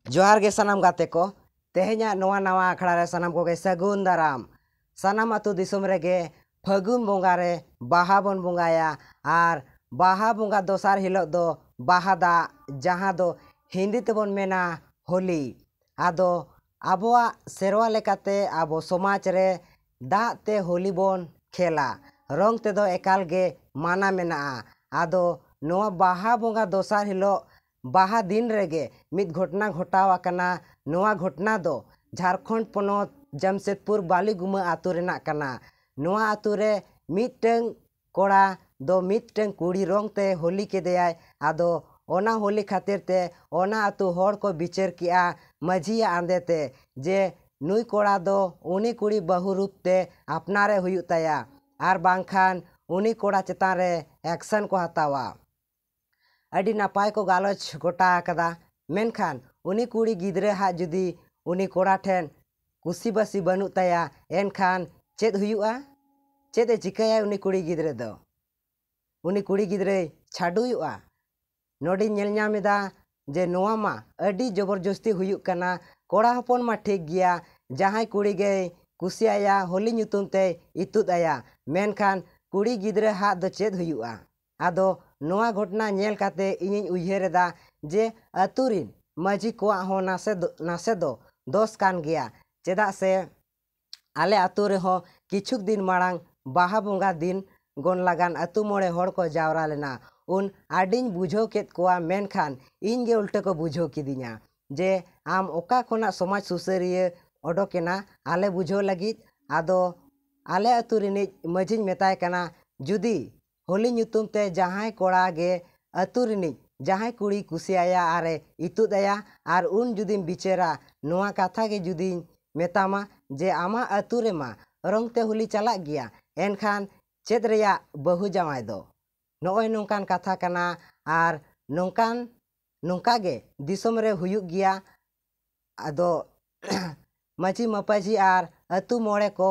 जोहार गे सनाम गाते को तेहेኛ नवा नवा आखड़ा रे सनाम को गे सगुन दाराम सनाम अतु दिसुम रेगे फगुन बोंगा रे बाहा बन बोंगाया आर बाहा बोंगा दोसार हिलो दो बाहा दा जहाँ दो हिंदी तेबन मेना होली आदो आबोआ सेरवा लेकाते आबो समाज रे दा ते होली बन खेला रंग ते दो एकाल गे माना मेना आदो नवा बाहा बोंगा दोसार हिलो बाहा दिन रेगे मित घटना घटावा कना नवा घटना दो झारखंड पोनोत जमशेदपुर बालीगुमा आतु रेना कना नवा आतु रे मिटeng कोड़ा दो मिटeng कुड़ी रंग ते होली के देयाय आदो ओना होली खातिर ते ओना आतु होड़ को बिचार किया मझिया आंदे ते जे नुई कोड़ा दो उनी कुड़ी बहु रूप ते अपनारे हुयु तया आर बांखान उनी कोड़ा चेतान रे एक्शन को हतावा अड़ी नापाय को गालोच गोटा कदा मेनखान उनी कुड़ी गिद्रे हा जुदी उनी कोड़ा ठेन कुसी बसी बनु तया एनखान चेद हुयुआ चेद ए चिकाया उनी कुड़ी गिद्रे दो उनी कुड़ी गिद्रे छाडुयुआ नोडी नेल ᱧᱟᱢᱮᱫᱟ जे नोआ मा अड़ी जबरदस्ती हुयुक कना कोड़ा हपन मा ठीक गिया जहां कुड़ी गे कुसियाया होली ᱧᱩᱛᱩᱢ ते इतुद आया मेनखान कुड़ी गिद्रे हा दो चेद हुयुआ आदो नोआ घटना नेल काते इनिन उयहेरेदा जे अतुरिन मजी कोआ हो नासे दो दोस कान गया चेदा से आले अतु रे हो किछुक दिन मांग बाहा बोंगा दिन गोन लगान अतु मोड़े होड़ को जावरा लेना उन आडिन बुझो केत कोआ मेनखान इन गे उल्टे को बुझो किदिया जे आम ओका खोना समाज सुसरिये ओडोकेना आले बुझो लगित आदो आले अतु रिनिज मजिन मेताय कना जुदी होली ᱧᱩᱛᱩᱢ ते जहां कोड़ा गे अतु रिनिज जहां कुड़ी कुसियाया आरे इतुदया आर उन जुदीम बिचेरा नोआ कथा गे जुदी मेतामा जे आमा अतु रेमा रंग ते होली चला गया एनखान चेद रेया बहु जावाय दो नोय नोंकान कथा कना आर नोंकान नोंका गे दिसोम रे हुयुक गया आदो मची मपाजी आर अतु मोड़े को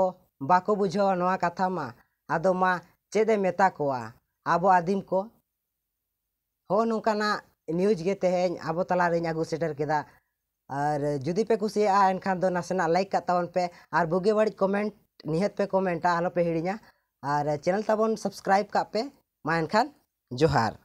बाको बुझो नोआ कथा मा आदो मा चेदे मेता कोआ आबो आदिम को हो नोंकाना न्यूज गे तेहेñ आबो तला रेñ आगु सेटर केदा और जुदी पे कुसिया एनखान दो नासेना लाइक कातावन पे और बुगे बड़ी कमेंट निहत पे कमेंटा आलो पे हिड़िया और चैनल ताबन सब्सक्राइब का पे मा एनखान जोहार।